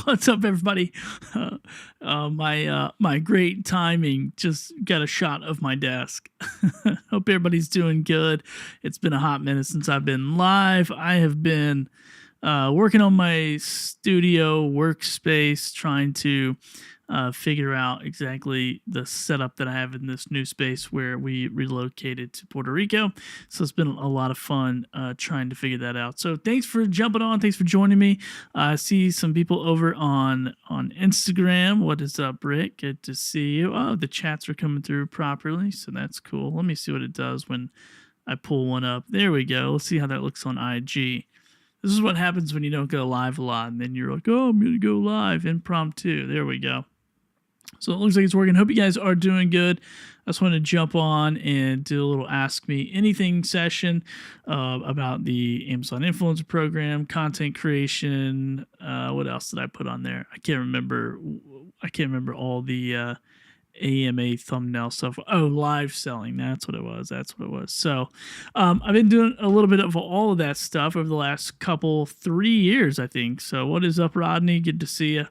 What's up, everybody? My great timing just got a shot of my desk. Hope everybody's doing good. It's been a hot minute since I've been live. I have been working on my studio workspace, trying to figure out exactly the setup that I have in this new space where we relocated to Puerto Rico. So it's been a lot of fun trying to figure that out. So thanks for jumping on. Thanks for joining me. I see some people over on Instagram. What is up, Rick? Good to see you. Oh, the chats are coming through properly, so that's cool. Let me see what it does when I pull one up. There we go. Let's see how that looks on IG. This is what happens when you don't go live a lot, and then you're like, oh, I'm going to go live, impromptu. There we go. So it looks like it's working. Hope you guys are doing good. I just want to jump on and do a little Ask Me Anything session about the Amazon Influencer Program, content creation. What else did I put on there? I can't remember. I can't remember all the AMA thumbnail stuff. Oh, live selling. That's what it was. So I've been doing a little bit of all of that stuff over the last 3 years, I think. So what is up, Rodney? Good to see you.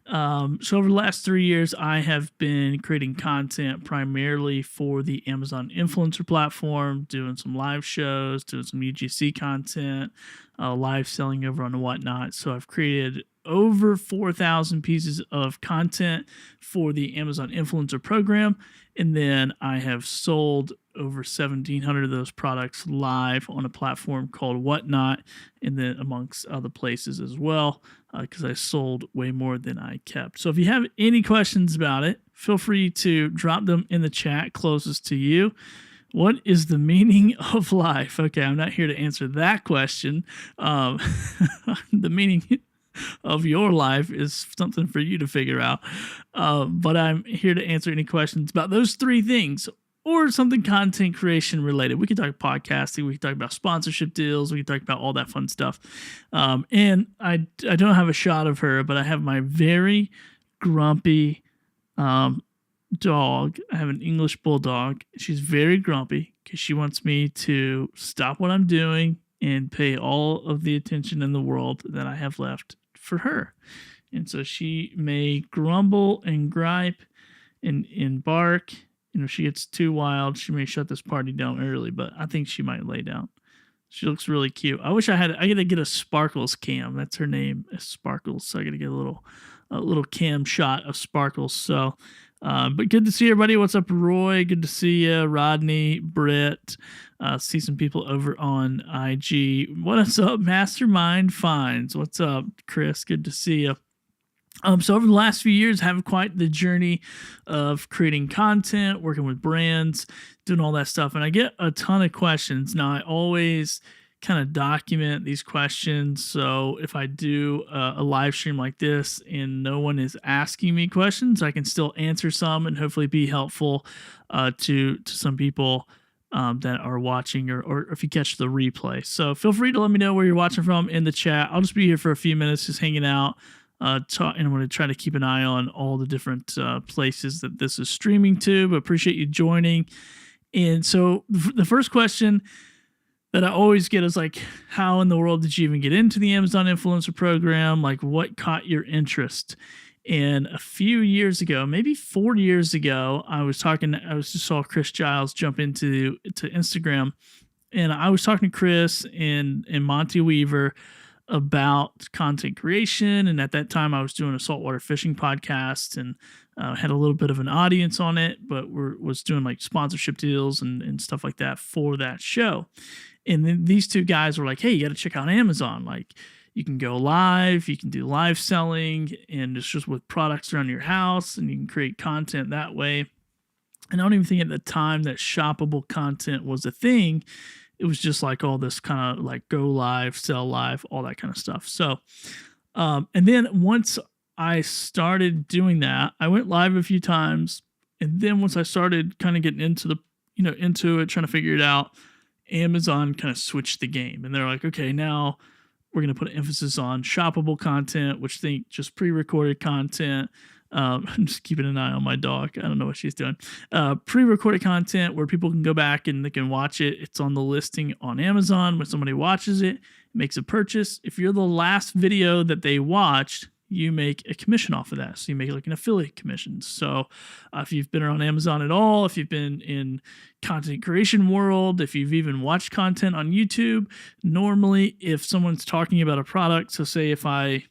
So over the last 3 years, I have been creating content primarily for the Amazon Influencer platform, doing some live shows, doing some UGC content, live selling over on Whatnot. So I've created over 4,000 pieces of content for the Amazon Influencer program. And then I have sold over 1,700 of those products live on a platform called Whatnot, and then amongst other places as well, because I sold way more than I kept. So if you have any questions about it, feel free to drop them in the chat closest to you. What is the meaning of life? Okay, I'm not here to answer that question. The meaning of your life is something for you to figure out. But I'm here to answer any questions about those three things or something content creation related. We could talk podcasting. We could talk about sponsorship deals. We could talk about all that fun stuff. And I don't have a shot of her, but I have my very grumpy dog. I have an English bulldog. She's very grumpy because she wants me to stop what I'm doing and pay all of the attention in the world that I have left for her. And so she may grumble and gripe and bark. You know, if she gets too wild, she may shut this party down early, but I think she might lay down. She looks really cute. I gotta get a Sparkles cam. That's her name, Sparkles. So I gotta get a little cam shot of Sparkles. So, but good to see everybody. What's up, Roy? Good to see you, Rodney, Britt. See some people over on IG. What's up, Mastermind Finds? What's up, Chris? Good to see you. So over the last few years, I have quite the journey of creating content, working with brands, doing all that stuff. And I get a ton of questions. Now, I always kind of document these questions. So if I do a live stream like this and no one is asking me questions, I can still answer some and hopefully be helpful to some people that are watching or if you catch the replay. So feel free to let me know where you're watching from in the chat. I'll just be here for a few minutes, just hanging out. And I'm going to try to keep an eye on all the different places that this is streaming to, but appreciate you joining. And so the first question that I always get is like, how in the world did you even get into the Amazon Influencer Program? Like, what caught your interest? And a few years ago, maybe 4 years ago, I just saw Chris Giles jump into Instagram, and I was talking to Chris and Monty Weaver about content creation. And at that time I was doing a saltwater fishing podcast and had a little bit of an audience on it, but was doing like sponsorship deals and stuff like that for that show. And then these two guys were like, hey, you got to check out Amazon. Like, you can go live, you can do live selling, and it's just with products around your house, and you can create content that way. And I don't even think at the time that shoppable content was a thing. It was just like all this kind of like go live, sell live, all that kind of stuff. So, and then once I started doing that, I went live a few times. And then once I started kind of getting into it, trying to figure it out, Amazon kind of switched the game. And they're like, okay, now we're going to put an emphasis on shoppable content, which think just pre-recorded content, I'm just keeping an eye on my dog. I don't know what she's doing. Pre-recorded content where people can go back and they can watch it. It's on the listing on Amazon. When somebody watches it, makes a purchase. If you're the last video that they watched, you make a commission off of that. So you make like an affiliate commission. So if you've been around Amazon at all, if you've been in content creation world, if you've even watched content on YouTube, normally if someone's talking about a product, so say if my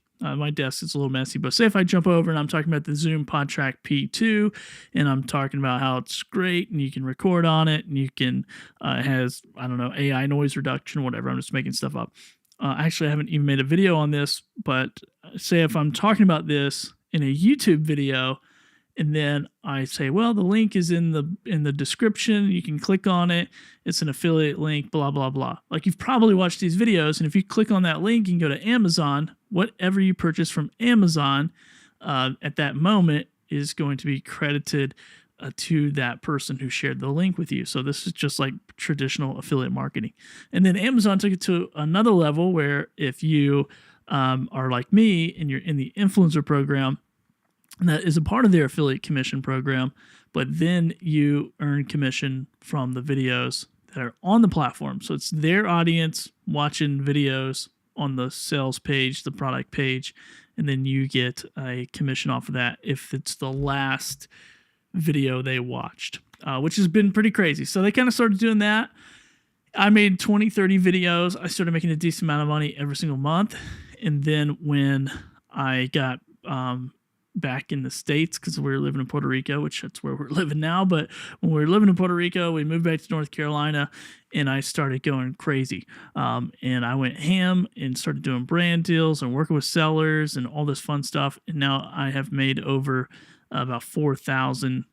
desk is a little messy, but say if I jump over and I'm talking about the Zoom PodTrack P2 and I'm talking about how it's great and you can record on it and you can, it has, I don't know, AI noise reduction, whatever. I'm just making stuff up. Actually, I haven't even made a video on this, but say if I'm talking about this in a YouTube video and then I say, well, the link is in the description, you can click on it, it's an affiliate link, blah, blah, blah. Like you've probably watched these videos, and if you click on that link and go to Amazon, whatever you purchase from Amazon at that moment is going to be credited to that person who shared the link with you. So this is just like traditional affiliate marketing. And then Amazon took it to another level where if you are like me and you're in the influencer program, that is a part of their affiliate commission program, but then you earn commission from the videos that are on the platform. So it's their audience watching videos on the sales page, the product page, and then you get a commission off of that if it's the last video they watched, which has been pretty crazy. So they kind of started doing that. I made 20, 30 videos. I started making a decent amount of money every single month. And then when I got back in the States, because we were living in Puerto Rico, which that's where we're living now, but when we were living in Puerto Rico, we moved back to North Carolina and I started going crazy. And I went ham and started doing brand deals and working with sellers and all this fun stuff. And now I have made over about 4,000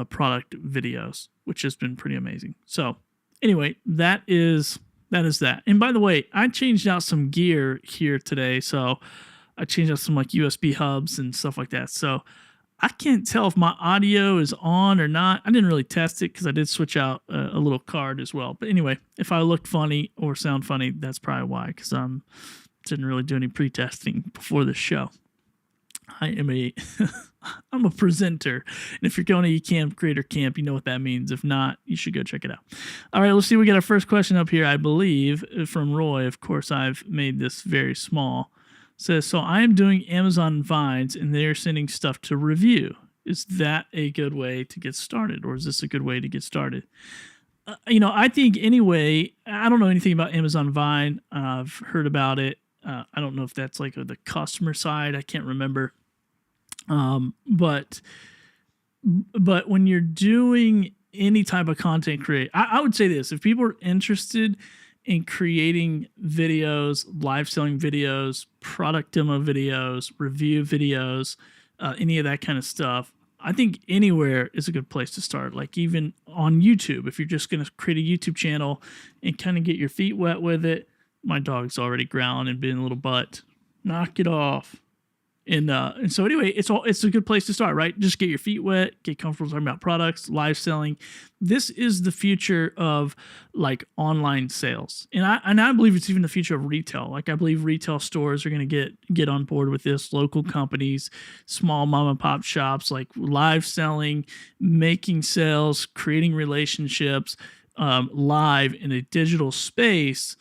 product videos, which has been pretty amazing. So anyway, that is that. And by the way, I changed out some gear here today. So I changed out some like USB hubs and stuff like that. So I can't tell if my audio is on or not. I didn't really test it because I did switch out a little card as well. But anyway, if I looked funny or sound funny, that's probably why, because I didn't really do any pre-testing before the show. I'm a presenter. And if you're going to eCamp Creator Camp, you know what that means. If not, you should go check it out. All right, let's see. We got our first question up here, I believe, from Roy. Of course, I've made this very small. It says, so I am doing Amazon Vines and they're sending stuff to review. Is that a good way to get started? Or is this a good way to get started? I think anyway, I don't know anything about Amazon Vine. I've heard about it. I don't know if that's like the customer side. I can't remember. But when you're doing any type of content I would say this: if people are interested in creating videos, live selling videos, product demo videos, review videos, any of that kind of stuff, I think anywhere is a good place to start. Like even on YouTube, if you're just going to create a YouTube channel and kind of get your feet wet with it. My dog's already growling and being a little butt. Knock it off. And so anyway, it's a good place to start, right? Just get your feet wet, get comfortable talking about products, live selling. This is the future of like online sales. And I believe it's even the future of retail. Like I believe retail stores are going to get on board with this, local companies, small mom and pop shops, like live selling, making sales, creating relationships live in a digital space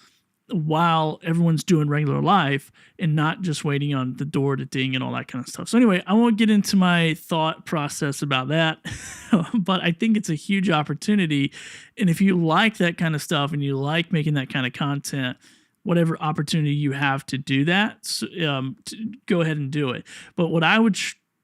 while everyone's doing regular life and not just waiting on the door to ding and all that kind of stuff. So anyway, I won't get into my thought process about that, but I think it's a huge opportunity. And if you like that kind of stuff and you like making that kind of content, whatever opportunity you have to do that, to go ahead and do it. But what I would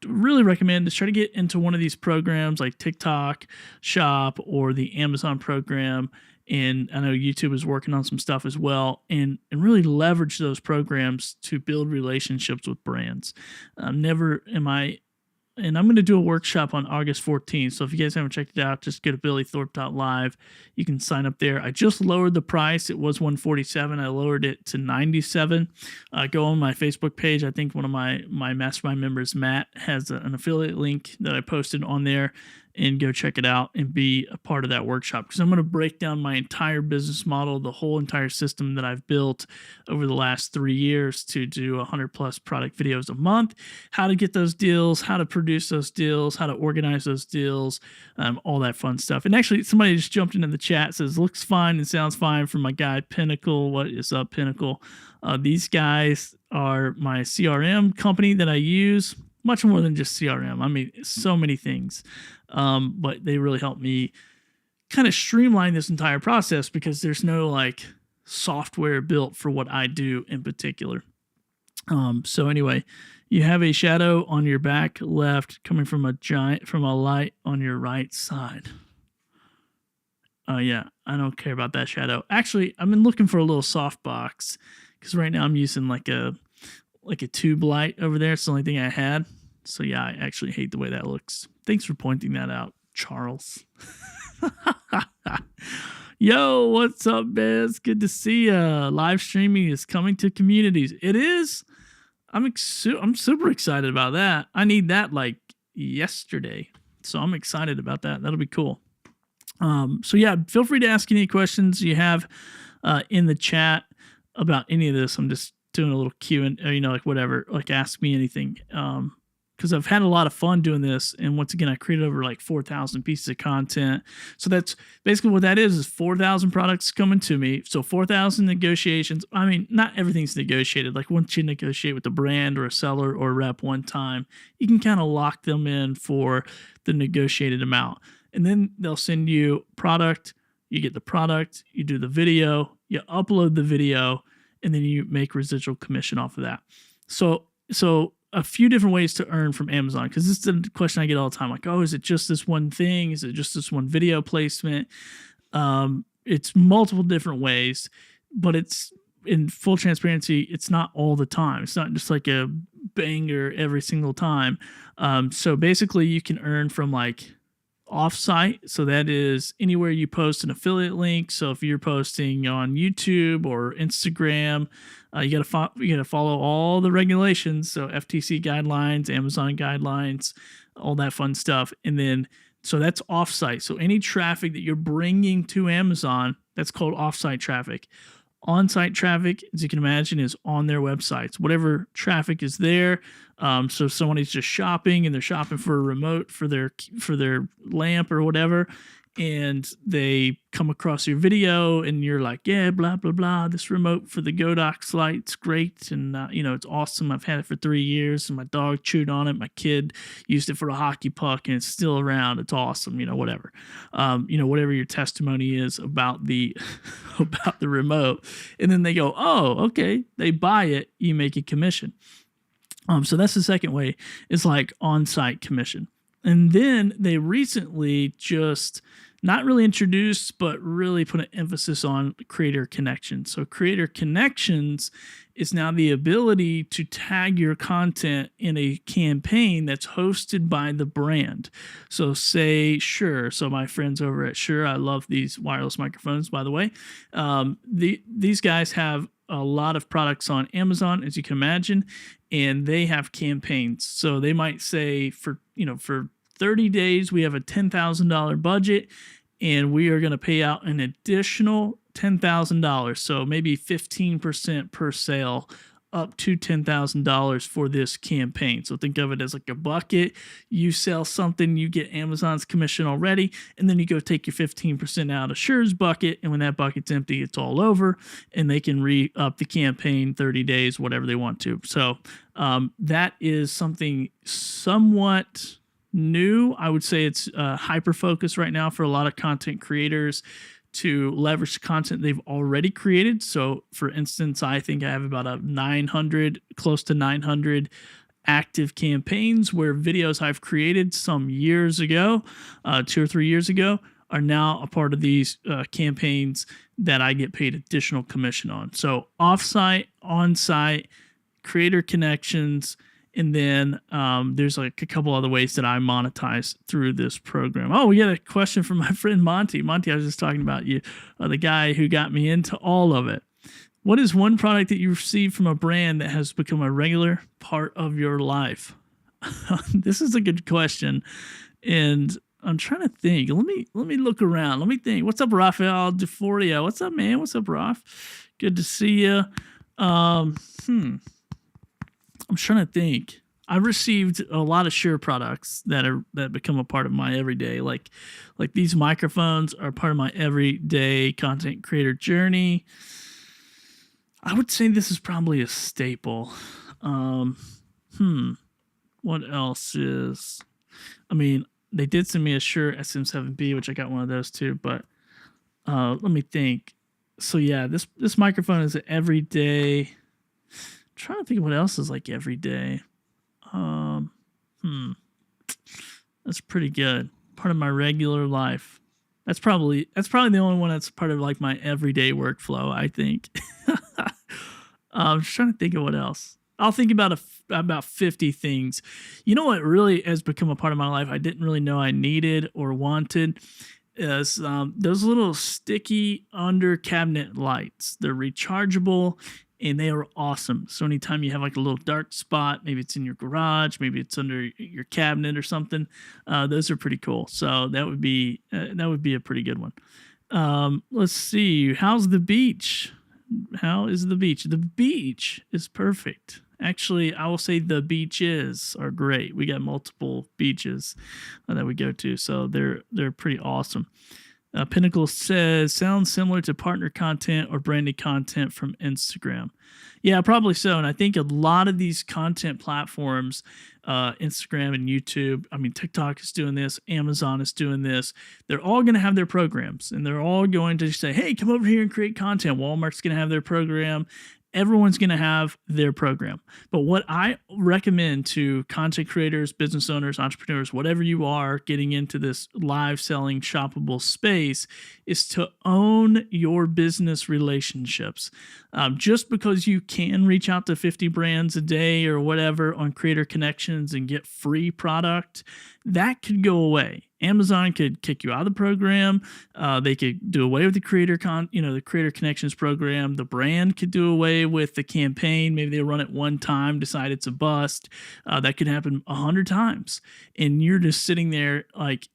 really recommend is try to get into one of these programs like TikTok Shop or the Amazon program. And I know YouTube is working on some stuff as well, and really leverage those programs to build relationships with brands. And I'm going to do a workshop on August 14th. So if you guys haven't checked it out, just go to billythorpe.live. You can sign up there. I just lowered the price. It was $147. I lowered it to $97. Go on my Facebook page. I think one of my mastermind members, Matt, has an affiliate link that I posted on there. and go check it out and be a part of that workshop, because I'm going to break down my entire business model, the whole entire system that I've built over the last 3 years to do 100 plus product videos a month, how to get those deals, how to produce those deals, how to organize those deals, all that fun stuff. And actually, somebody just jumped into the chat, says, looks fine and sounds fine from my guy, Pinnacle. What is up, Pinnacle? These guys are my CRM company that I use. Much more than just CRM. I mean, so many things. But they really help me kind of streamline this entire process, because there's no like software built for what I do in particular. So anyway, you have a shadow on your back left coming from a light on your right side. Yeah, I don't care about that shadow. Actually, I've been looking for a little softbox, because right now I'm using like a tube light over there. It's the only thing I had. So yeah, I actually hate the way that looks. Thanks for pointing that out, Charles. Yo, what's up, Biz? Good to see you. Live streaming is coming to communities. It is. I'm super excited about that. I need that like yesterday. So I'm excited about that. That'll be cool. So yeah, feel free to ask any questions you have in the chat about any of this. I'm just doing a little Q and, like whatever, like ask me anything. Because I've had a lot of fun doing this. And once again, I created over like 4,000 pieces of content. So that's basically what that is 4,000 products coming to me. So 4,000 negotiations. I mean, not everything's negotiated. Like once you negotiate with a brand or a seller or a rep one time, you can kind of lock them in for the negotiated amount. And then they'll send you product. You get the product, you do the video, you upload the video, and then you make residual commission off of that. So a few different ways to earn from Amazon, because this is the question I get all the time. Like, oh, is it just this one thing? Is it just this one video placement? It's multiple different ways, but it's in full transparency. It's not all the time. It's not just like a banger every single time. So basically you can earn from like offsite. So that is anywhere you post an affiliate link. So if you're posting on YouTube or Instagram, you gotta follow all the regulations. So FTC guidelines, Amazon guidelines, all that fun stuff. And then, so that's offsite. So any traffic that you're bringing to Amazon, that's called offsite traffic. On-site traffic, as you can imagine, is on their websites. Whatever traffic is there. So if somebody's just shopping and they're shopping for a remote for their lamp or whatever, and they come across your video and you're like, yeah, blah, blah, blah, this remote for the Godox light's great. And, it's awesome. I've had it for 3 years and my dog chewed on it. My kid used it for a hockey puck and it's still around. It's awesome. Whatever, whatever your testimony is about the, about the remote. And then they go, oh, okay. They buy it. You make a commission. So that's the second way, is like on-site commission. And then they recently just not really introduced, but really put an emphasis on creator connections. So creator connections is now the ability to tag your content in a campaign that's hosted by the brand. So say Shure. So my friends over at Shure, I love these wireless microphones, by the way. These guys have a lot of products on Amazon, as you can imagine, and they have campaigns. So they might say for 30 days, we have a $10,000 budget and we are going to pay out an additional $10,000. So maybe 15% per sale, up to $10,000 for this campaign. So think of it as like a bucket. You sell something, you get Amazon's commission already, and then you go take your 15% out of Shure's bucket. And when that bucket's empty, it's all over, and they can re-up the campaign 30 days, whatever they want to. So that is something somewhat new. I would say it's hyper focused right now for a lot of content creators to leverage the content they've already created. So for instance, I think I have about close to 900 active campaigns where videos I've created some years ago, 2 or 3 years ago, are now a part of these campaigns that I get paid additional commission on. So offsite, on-site, creator connections, and then there's like a couple other ways that I monetize through this program. Oh, we got a question from my friend Monty. Monty, I was just talking about you, the guy who got me into all of it. What is one product that you received from a brand that has become a regular part of your life? This is a good question. And I'm trying to think. Let me look around. Let me think. What's up, Rafael DeForia? What's up, man? What's up, Raf? Good to see you. Um, hmm. I'm trying to think. I've received a lot of Shure products that become a part of my everyday. Like these microphones are part of my everyday content creator journey. I would say this is probably a staple. Um, what else is? I mean, they did send me a Shure SM7B, which I got one of those too. But let me think. So yeah, this microphone is an everyday. I'm trying to think of what else is like everyday. That's pretty good. Part of my regular life. That's probably the only one that's part of like my everyday workflow, I think. I'm just trying to think of what else. I'll think about about 50 things. You know what really has become a part of my life I didn't really know I needed or wanted is those little sticky under cabinet lights. They're rechargeable and they are awesome. So anytime you have like a little dark spot, maybe it's in your garage, maybe it's under your cabinet or something, those are pretty cool. So that would be a pretty good one. Let's see. How's the beach? How is the beach? The beach is perfect. Actually, I will say the beaches are great. We got multiple beaches that we go to, so they're pretty awesome. Pinnacle says sounds similar to partner content or branded content from Instagram. Yeah, probably so. And I think a lot of these content platforms, Instagram and YouTube, I mean, TikTok is doing this, Amazon is doing this. They're all going to have their programs and they're all going to say, hey, come over here and create content. Walmart's going to have their program. Everyone's going to have their program. But what I recommend to content creators, business owners, entrepreneurs, whatever you are getting into this live selling shoppable space is to own your business relationships. Just because you can reach out to 50 brands a day or whatever on Creator Connections and get free product, that could go away. Amazon could kick you out of the program. They could do away with the the Creator Connections program. The brand could do away with the campaign. Maybe they run it one time, decide it's a bust. That could happen 100 times, and you're just sitting there like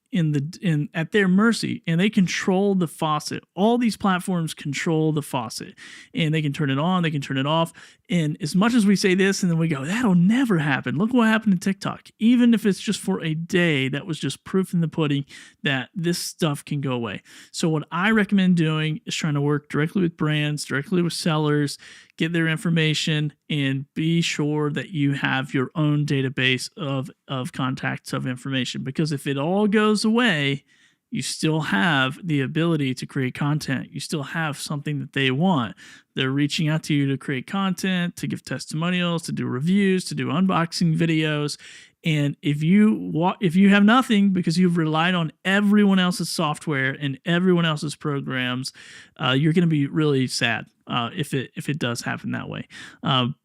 at their mercy, and they control the faucet. All these platforms control the faucet, and they can turn it on, they can turn it off. And as much as we say this and then we go, that'll never happen. Look what happened to TikTok. Even if it's just for a day, that was just proof in the pudding that this stuff can go away. So what I recommend doing is trying to work directly with brands, directly with sellers, get their information, and be sure that you have your own database of contacts of information. Because if it all goes away, you still have the ability to create content. You still have something that they want. They're reaching out to you to create content, to give testimonials, to do reviews, to do unboxing videos. And if you have nothing because you've relied on everyone else's software and everyone else's programs, you're going to be really sad if it does happen that way.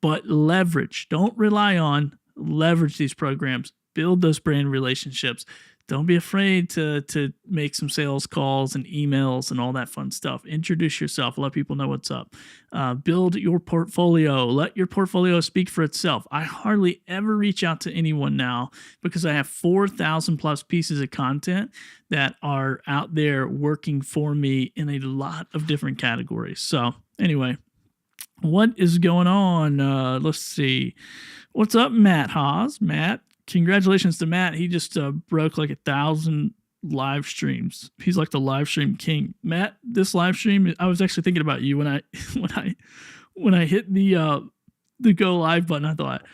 But leverage. Don't rely on. Leverage these programs. Build those brand relationships. Don't be afraid to make some sales calls and emails and all that fun stuff. Introduce yourself. Let people know what's up. Build your portfolio. Let your portfolio speak for itself. I hardly ever reach out to anyone now because I have 4,000 plus pieces of content that are out there working for me in a lot of different categories. So anyway, what is going on? Let's see. What's up, Matt Haas? Matt. Congratulations to Matt. He just broke like 1,000 live streams. He's like the live stream king. Matt, this live stream, I was actually thinking about you when I hit the go live button. I thought,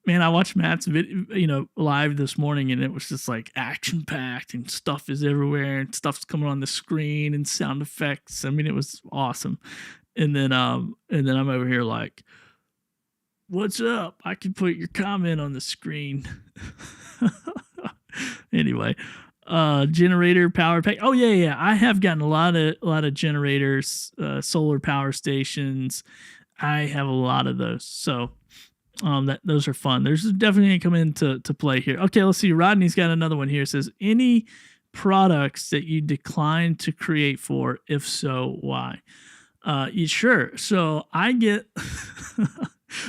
man, I watched Matt's video, live this morning, and it was just like action packed and stuff is everywhere and stuff's coming on the screen and sound effects. I mean, it was awesome. And then I'm over here like, what's up? I can put your comment on the screen. Anyway, generator power pack. Oh yeah. I have gotten a lot of generators, solar power stations. I have a lot of those. So those are fun. There's definitely going to come into play here. Okay, let's see. Rodney's got another one here. It says, any products that you decline to create for? If so, why? Sure. So I get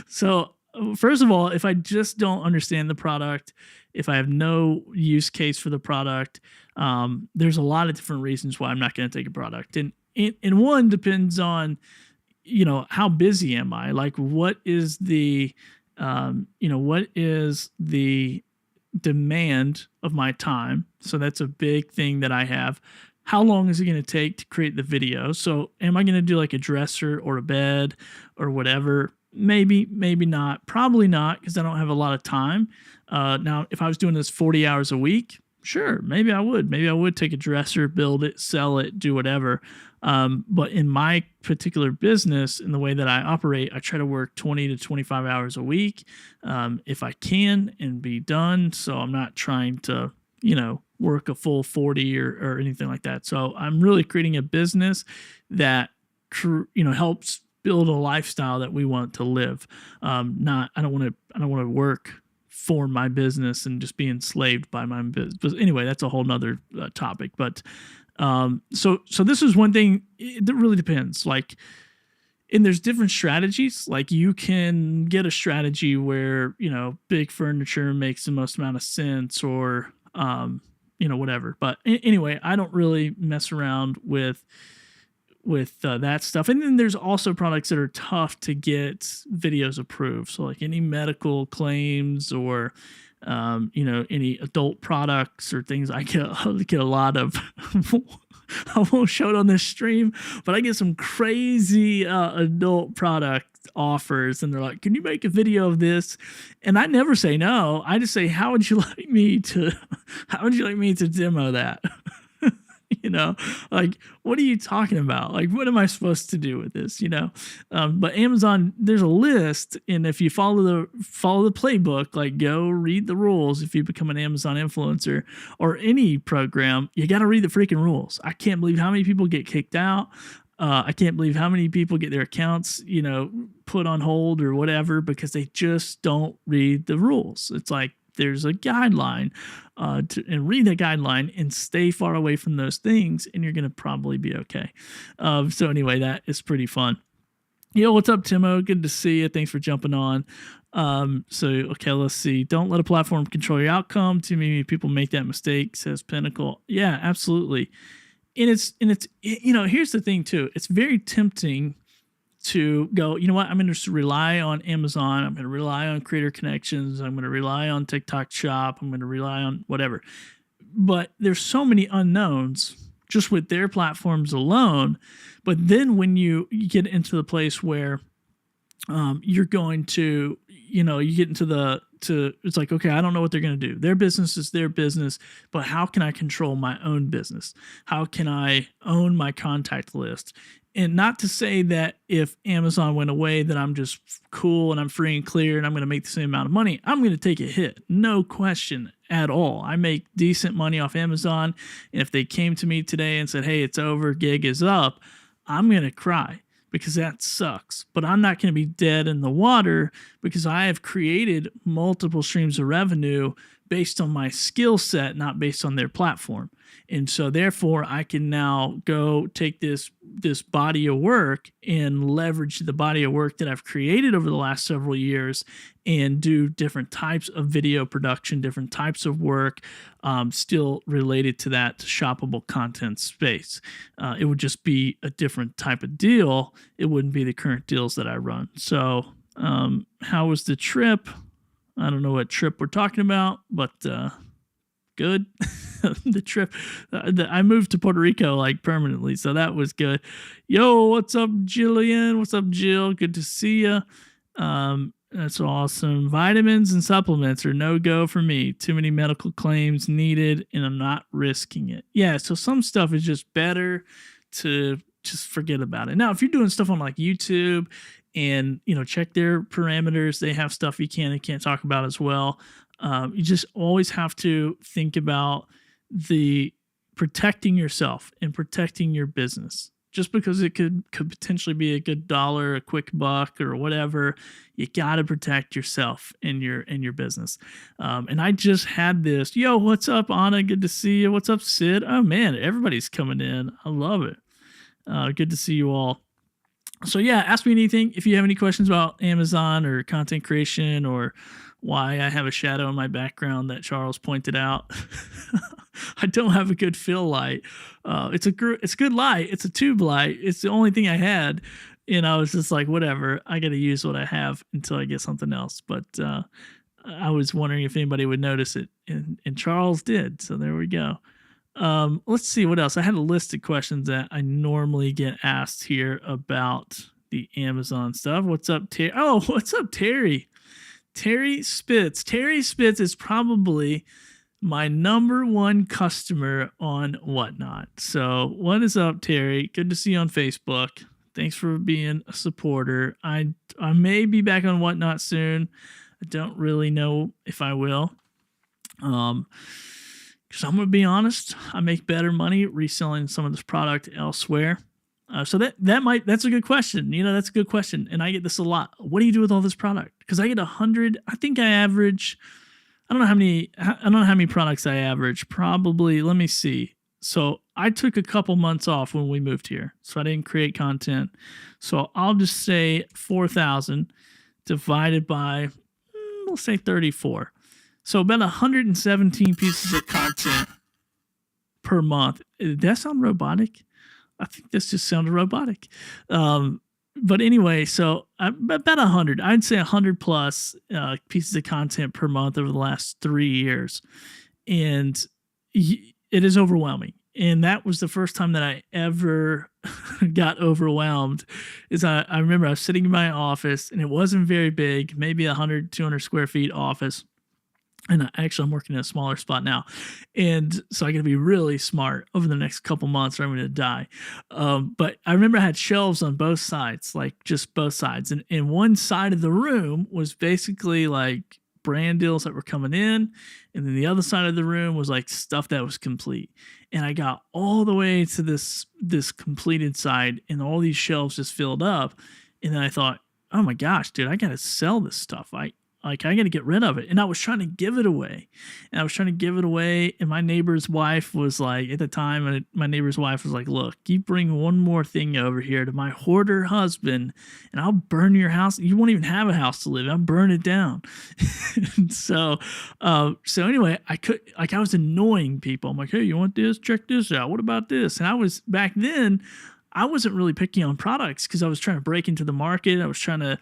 so first of all, if I just don't understand the product, if I have no use case for the product, There's a lot of different reasons why I'm not going to take a product. And one depends on, how busy am I? Like, what is the, what is the demand of my time? So that's a big thing that I have. How long is it going to take to create the video? So am I going to do like a dresser or a bed or whatever? Maybe, maybe not. Probably not, because I don't have a lot of time. Now, if I was doing this 40 hours a week, sure, maybe I would. Maybe I would take a dresser, build it, sell it, do whatever. But in my particular business, in the way that I operate, I try to work 20 to 25 hours a week if I can and be done. So I'm not trying to, work a full 40 or anything like that. So I'm really creating a business that, helps build a lifestyle that we want to live. I don't want to work for my business and just be enslaved by my business. But anyway, that's a whole nother topic. But so this is one thing. It really depends. Like, and there's different strategies. Like, you can get a strategy where, big furniture makes the most amount of sense, or, whatever. But anyway, I don't really mess around with that stuff. And then there's also products that are tough to get videos approved. So like any medical claims or, any adult products or things. I get a lot of, I won't show it on this stream, but I get some crazy adult product offers, and they're like, can you make a video of this? And I never say no. I just say, how would you like me to demo that? Like, what are you talking about? Like, what am I supposed to do with this? But Amazon, there's a list, and if you follow the playbook, like, go read the rules. If you become an Amazon influencer or any program, you got to read the freaking rules. I can't believe how many people get kicked out. I can't believe how many people get their accounts, put on hold or whatever, because they just don't read the rules. It's like, there's a guideline, and read that guideline and stay far away from those things, and you're going to probably be okay. So anyway, that is pretty fun. Yo, what's up, Timo? Good to see you. Thanks for jumping on. Okay, let's see. Don't let a platform control your outcome. Too many people make that mistake, says Pinnacle. Yeah, absolutely. And it's here's the thing too. It's very tempting to go, I'm going to just rely on Amazon. I'm going to rely on Creator Connections. I'm going to rely on TikTok Shop. I'm going to rely on whatever. But there's so many unknowns just with their platforms alone. But then when you get into the place where you're going to, you get into it's like, okay, I don't know what they're going to do. Their business is their business, but how can I control my own business? How can I own my contact list? And not to say that if Amazon went away that I'm just cool and I'm free and clear and I'm going to make the same amount of money. I'm going to take a hit. No question at all. I make decent money off Amazon. And if they came to me today and said, hey, it's over, gig is up, I'm going to cry, because that sucks. But I'm not going to be dead in the water, because I have created multiple streams of revenue based on my skill set, not based on their platform. And so therefore I can now go take this body of work and leverage the body of work that I've created over the last several years and do different types of video production, different types of work, still related to that shoppable content space. It would just be a different type of deal. It wouldn't be the current deals that I run. So how was the trip? I don't know what trip we're talking about, but good. The trip, I moved to Puerto Rico like permanently, so that was good. Yo, what's up, Jillian? What's up, Jill? Good to see you. That's awesome. Vitamins and supplements are no go for me. Too many medical claims needed, and I'm not risking it. Yeah, so some stuff is just better to just forget about it. Now, if you're doing stuff on like YouTube and, check their parameters, they have stuff you can and can't talk about as well. You just always have to think about the protecting yourself and protecting your business. Just because it could potentially be a good dollar, a quick buck, or whatever, you got to protect yourself and your business. And I just had this. Yo, what's up, Anna? Good to see you. What's up, Sid? Oh man, everybody's coming in. I love it. Good to see you all. So yeah, ask me anything. If you have any questions about Amazon or content creation or why I have a shadow in my background that Charles pointed out. I don't have a good fill light. It's a good light. It's a tube light. It's the only thing I had, and I was just like, whatever. I got to use what I have until I get something else. But I was wondering if anybody would notice it, and Charles did. So there we go. Let's see what else. I had a list of questions that I normally get asked here about the Amazon stuff. What's up, Terry? Oh, what's up, Terry? Terry Spitz. Terry Spitz is probably my number one customer on Whatnot. So what is up, Terry? Good to see you on Facebook. Thanks for being a supporter. I may be back on Whatnot soon. I don't really know if I will. Because I'm going to be honest, I make better money reselling some of this product elsewhere. So that's a good question. That's a good question. And I get this a lot. What do you do with all this product? Because I get 100, I think I average, I don't know how many products I average. Probably, let me see. So I took a couple months off when we moved here. So I didn't create content. So I'll just say 4,000 divided by, we'll say 34. So about 117 pieces of content per month. Did that sound robotic? I think this just sounded robotic. But anyway, so about 100. I'd say 100 plus pieces of content per month over the last 3 years. And it is overwhelming. And that was the first time that I ever got overwhelmed. I remember I was sitting in my office, and it wasn't very big, maybe 100, 200 square feet office. And actually, I'm working in a smaller spot now. And so I got to be really smart over the next couple months or I'm going to die. But I remember I had shelves on both sides, like just both sides. And one side of the room was basically like brand deals that were coming in. And then the other side of the room was like stuff that was complete. And I got all the way to this completed side, and all these shelves just filled up. And then I thought, oh my gosh, dude, I got to sell this stuff. I got to get rid of it. And I was trying to give it away. And my neighbor's wife was like, at the time, my neighbor's wife was like, look, you bring one more thing over here to my hoarder husband, and I'll burn your house. You won't even have a house to live in. I'll burn it down. So anyway, I was annoying people. I'm like, hey, you want this? Check this out. What about this? And back then, I wasn't really picking on products because I was trying to break into the market. I was trying to,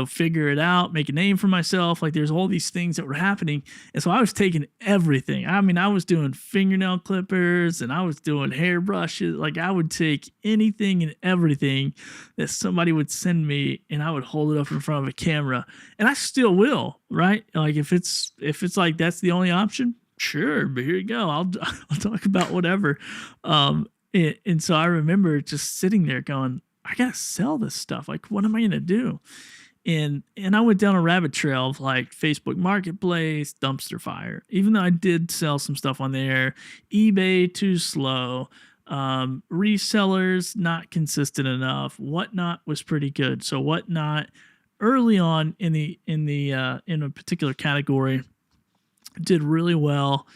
figure it out, make a name for myself. Like there's all these things that were happening. And so I was taking everything. I mean, I was doing fingernail clippers and I was doing hair brushes. Like I would take anything and everything that somebody would send me, and I would hold it up in front of a camera, and I still will, right? Like if it's like, that's the only option, sure. But here you go. I'll talk about whatever. And so I remember just sitting there going, I gotta sell this stuff. Like, what am I gonna do? And I went down a rabbit trail of like Facebook Marketplace, Dumpster Fire. Even though I did sell some stuff on there, eBay too slow, resellers not consistent enough. Whatnot was pretty good. So Whatnot early on in a particular category did really well.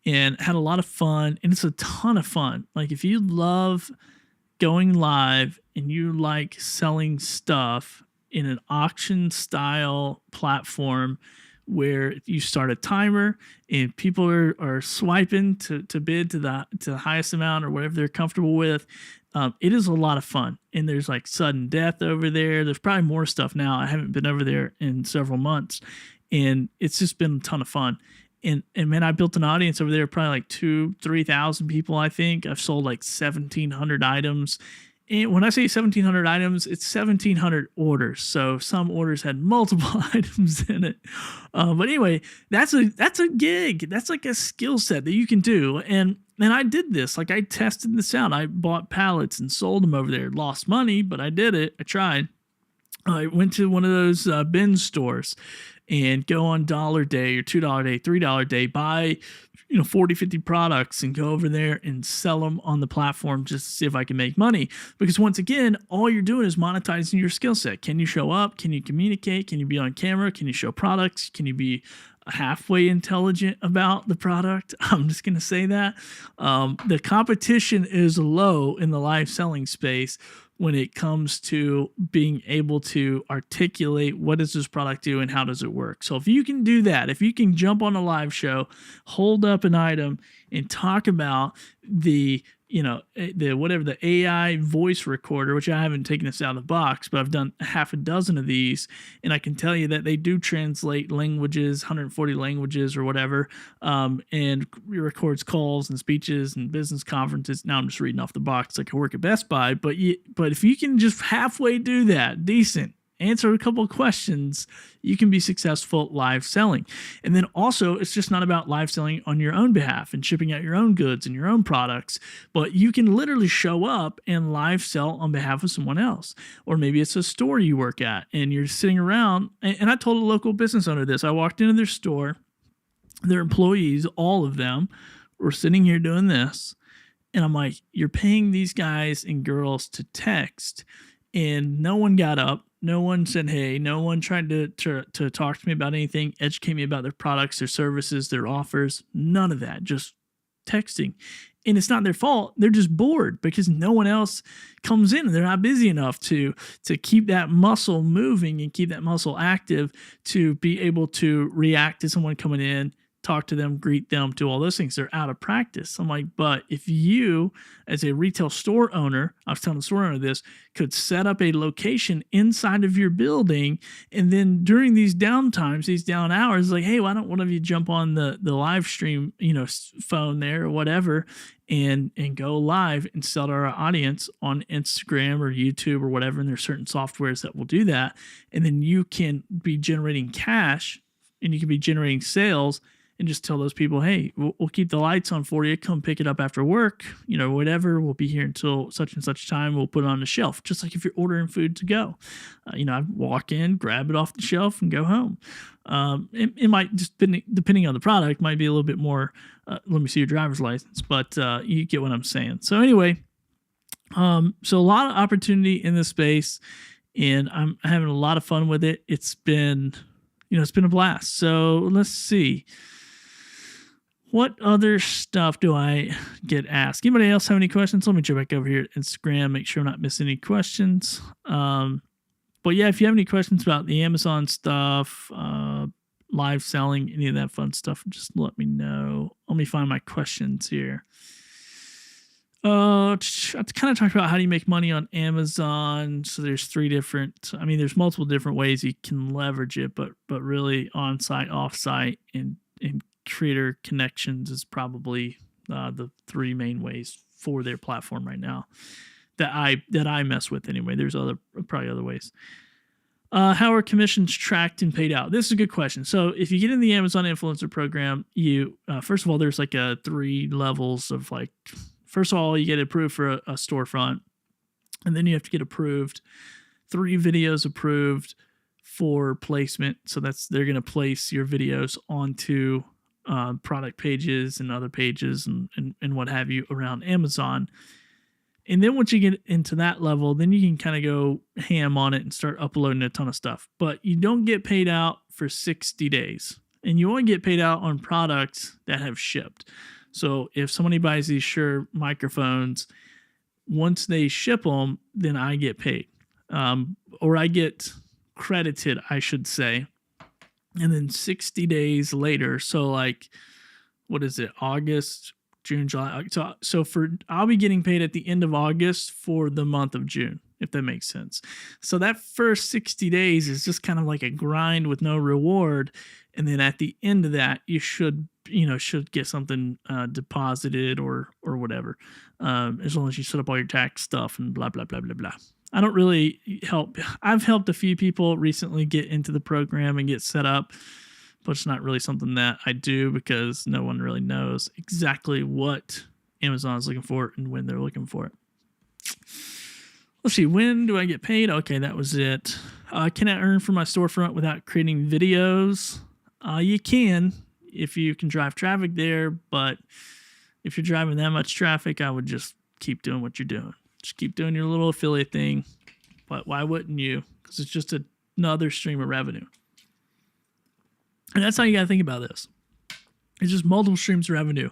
And had a lot of fun, and it's a ton of fun. Like if you love going live and you like selling stuff in an auction style platform where you start a timer and people are swiping to bid to the highest amount or whatever they're comfortable with, it is a lot of fun. And there's like sudden death over there. There's probably more stuff now. I haven't been over there in several months, and it's just been a ton of fun. And man, I built an audience over there, probably like 2,000-3,000 people, I think. I've sold like 1,700 items. And when I say 1,700 items, it's 1,700 orders. So some orders had multiple items in it. But anyway, that's a gig. That's like a skill set that you can do. And I did this. Like I tested this out. I bought pallets and sold them over there. Lost money, but I did it. I tried. I went to one of those bin stores and go on $1 day or $2 day, $3 day, buy 40, 50 products and go over there and sell them on the platform just to see if I can make money. Because once again, all you're doing is monetizing your skill set. Can you show up? Can you communicate? Can you be on camera? Can you show products? Can you be halfway intelligent about the product? I'm just going to say that. The competition is low in the live selling space, when it comes to being able to articulate what does this product do and how does it work. So if you can do that, if you can jump on a live show, hold up an item and talk about the the AI voice recorder, which I haven't taken this out of the box, but I've done half a dozen of these, and I can tell you that they do translate languages, 140 languages or whatever, and records calls and speeches and business conferences. Now I'm just reading off the box like I work at Best Buy, but if you can just halfway do that, decent, answer a couple of questions, you can be successful live selling. And then also, it's just not about live selling on your own behalf and shipping out your own goods and your own products, but you can literally show up and live sell on behalf of someone else. Or maybe it's a store you work at and you're sitting around. And I told a local business owner this. I walked into their store, their employees, all of them, were sitting here doing this. And I'm like, you're paying these guys and girls to text, and no one got up. No one said, hey, no one tried to talk to me about anything, educate me about their products, their services, their offers, none of that, just texting. And it's not their fault. They're just bored because no one else comes in. They're not busy enough to keep that muscle moving and keep that muscle active to be able to react to someone coming in, talk to them, greet them, do all those things. They're out of practice. I'm like, but if you, as a retail store owner, I was telling the store owner this, could set up a location inside of your building, and then during these downtimes, these down hours, like, hey, why don't one of you jump on the live stream, phone there or whatever, and go live and sell to our audience on Instagram or YouTube or whatever. And there's certain softwares that will do that. And then you can be generating cash and you can be generating sales, and just tell those people, hey, we'll keep the lights on for you. Come pick it up after work, whatever. We'll be here until such and such time. We'll put it on the shelf, just like if you're ordering food to go. I walk in, grab it off the shelf, and go home. It might just, depending on the product, might be a little bit more, let me see your driver's license, but you get what I'm saying. So anyway, so a lot of opportunity in this space, and I'm having a lot of fun with it. It's been a blast. So let's see. What other stuff do I get asked? Anybody else have any questions? Let me check back over here at Instagram, make sure I'm not missing any questions. But yeah, if you have any questions about the Amazon stuff, live selling, any of that fun stuff, just let me know. Let me find my questions here. I kind of talked about how do you make money on Amazon. So there's there's multiple different ways you can leverage it, but really on-site, off-site, and creator connections is probably the three main ways for their platform right now that I mess with anyway. There's probably other ways. How are commissions tracked and paid out? This is a good question. So if you get in the Amazon Influencer Program, you first of all, there's like 3 levels of like. First of all, you get approved for a storefront, and then you have to get approved, 3 videos approved for placement. So they're going to place your videos onto product pages and other pages and what have you around Amazon. And then once you get into that level, then you can kind of go ham on it and start uploading a ton of stuff. But you don't get paid out for 60 days, and you only get paid out on products that have shipped. So if somebody buys these Shure microphones, once they ship them, then I get paid, or I get credited, I should say. And then 60 days later, so like, what is it? August, June, July. So I'll be getting paid at the end of August for the month of June, if that makes sense. So that first 60 days is just kind of like a grind with no reward. And then at the end of that, you should get something deposited or whatever, as long as you set up all your tax stuff and blah, blah, blah, blah, blah. I don't really help. I've helped a few people recently get into the program and get set up, but it's not really something that I do because no one really knows exactly what Amazon is looking for and when they're looking for it. Let's see. When do I get paid? Okay, that was it. Can I earn from my storefront without creating videos? You can if you can drive traffic there, but if you're driving that much traffic, I would just keep doing what you're doing. Just keep doing your little affiliate thing. But why wouldn't you? Because it's just another stream of revenue. And that's how you got to think about this. It's just multiple streams of revenue.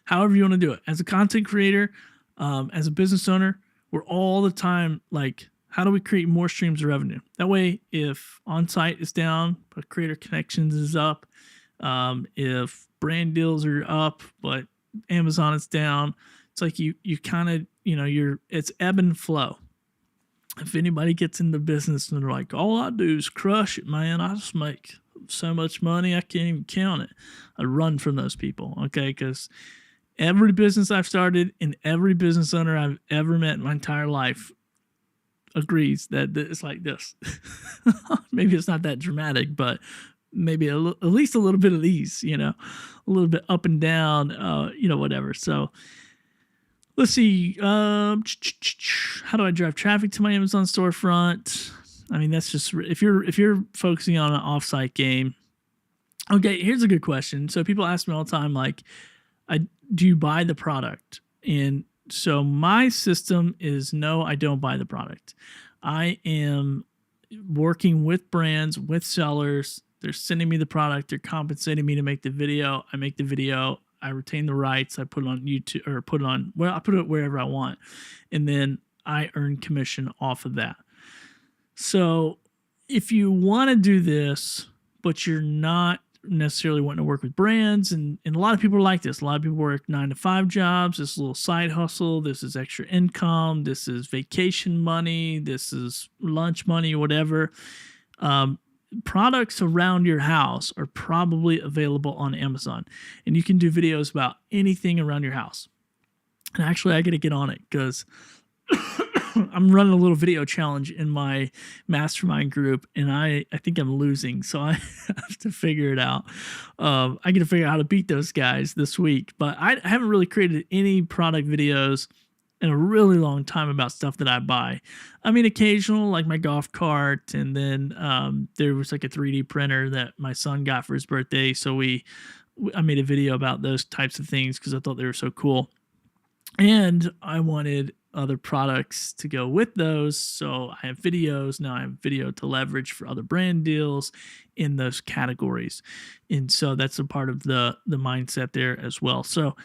However you want to do it. As a content creator, as a business owner, we're all the time like, how do we create more streams of revenue? That way, if on-site is down, but creator connections is up, if brand deals are up, but Amazon is down, it's like you kind of, it's ebb and flow. If anybody gets into business and they're like, all I do is crush it, man, I just make so much money, I can't even count it. I run from those people, okay? Because every business I've started and every business owner I've ever met in my entire life agrees that it's like this. Maybe it's not that dramatic, but maybe at least a little bit of these, a little bit up and down, whatever. So let's see. How do I drive traffic to my Amazon storefront? I mean, that's just if you're focusing on an offsite game. Okay, here's a good question. So people ask me all the time, like, do you buy the product? And so my system is no, I don't buy the product. I am working with brands, with sellers. They're sending me the product. They're compensating me to make the video. I make the video. I retain the rights. I put it on YouTube or I put it wherever I want. And then I earn commission off of that. So if you want to do this, but you're not necessarily wanting to work with brands, and a lot of people are like this. A lot of people work 9-to-5 jobs. This little side hustle. This is extra income. This is vacation money. This is lunch money, whatever. Products around your house are probably available on Amazon, and you can do videos about anything around your house. And actually, I got to get on it because I'm running a little video challenge in my mastermind group, and I think I'm losing, so I have to figure it out. I got to figure out how to beat those guys this week, but I haven't really created any product videos in a really long time about stuff that I buy. I mean, occasional, like my golf cart, and then there was like a 3D printer that my son got for his birthday, so I made a video about those types of things because I thought they were so cool. And I wanted other products to go with those. So I have videos. Now I have video to leverage for other brand deals in those categories. And so that's a part of the mindset there as well. So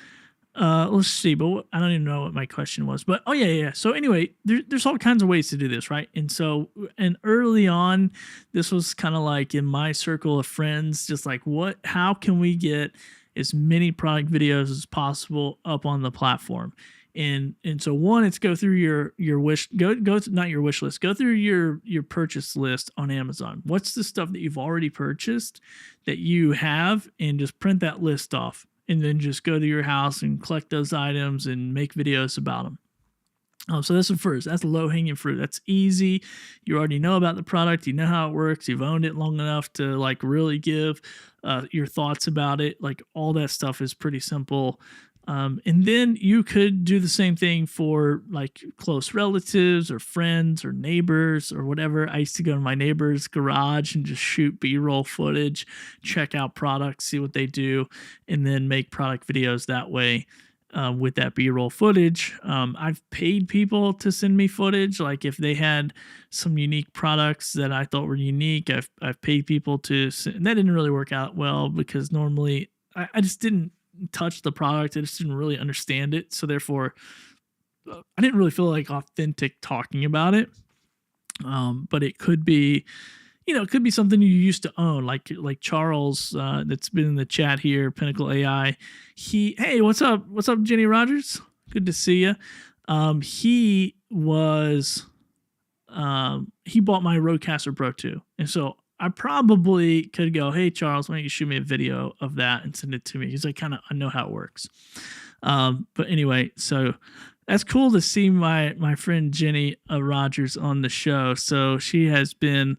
let's see, but I don't even know what my question was, but yeah. So anyway, there's all kinds of ways to do this, right? And so, and early on, this was kind of like in my circle of friends, just like how can we get as many product videos as possible up on the platform? And so one, it's go through your wish, not your wish list, go through your purchase list on Amazon. What's the stuff that you've already purchased that you have, and just print that list off, and then just go to your house and collect those items and make videos about them. So that's the first. That's low-hanging fruit. That's easy. You already know about the product. You know how it works. You've owned it long enough to like really give your thoughts about it. Like all that stuff is pretty simple. And then you could do the same thing for like close relatives or friends or neighbors or whatever. I used to go to my neighbor's garage and just shoot B-roll footage, check out products, see what they do, and then make product videos that way. With that B-roll footage. I've paid people to send me footage. Like if they had some unique products that I thought were unique, I've paid people to send. That didn't really work out well because normally I just didn't touch the product. I just didn't really understand it. So therefore, I didn't really feel like authentic talking about it. But it could be, it could be something you used to own, like Charles, that's been in the chat here, Pinnacle AI. Hey, what's up? What's up, Jenny Rogers? Good to see you. He bought my Rodecaster Pro 2. And so I probably could go, hey, Charles, why don't you shoot me a video of that and send it to me? Because I know how it works. But anyway, so that's cool to see my friend Jenny Rogers on the show. So she has been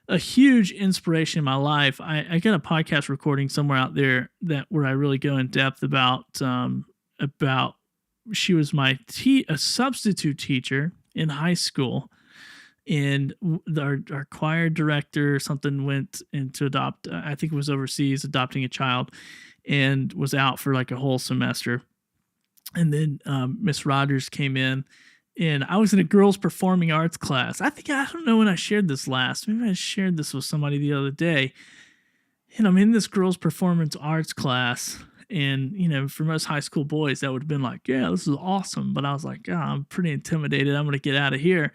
a huge inspiration in my life. I got a podcast recording somewhere out there where I really go in depth about she was a substitute teacher in high school, and our choir director or something went in to adopt, I think it was overseas, adopting a child, and was out for like a whole semester. And then Miss Rogers came in, and I was in a girls performing arts class. I don't know when I shared this last. Maybe I shared this with somebody the other day. And I'm in this girls performance arts class, And, for most high school boys, that would have been like, yeah, this is awesome. But I was like, oh, I'm pretty intimidated. I'm going to get out of here.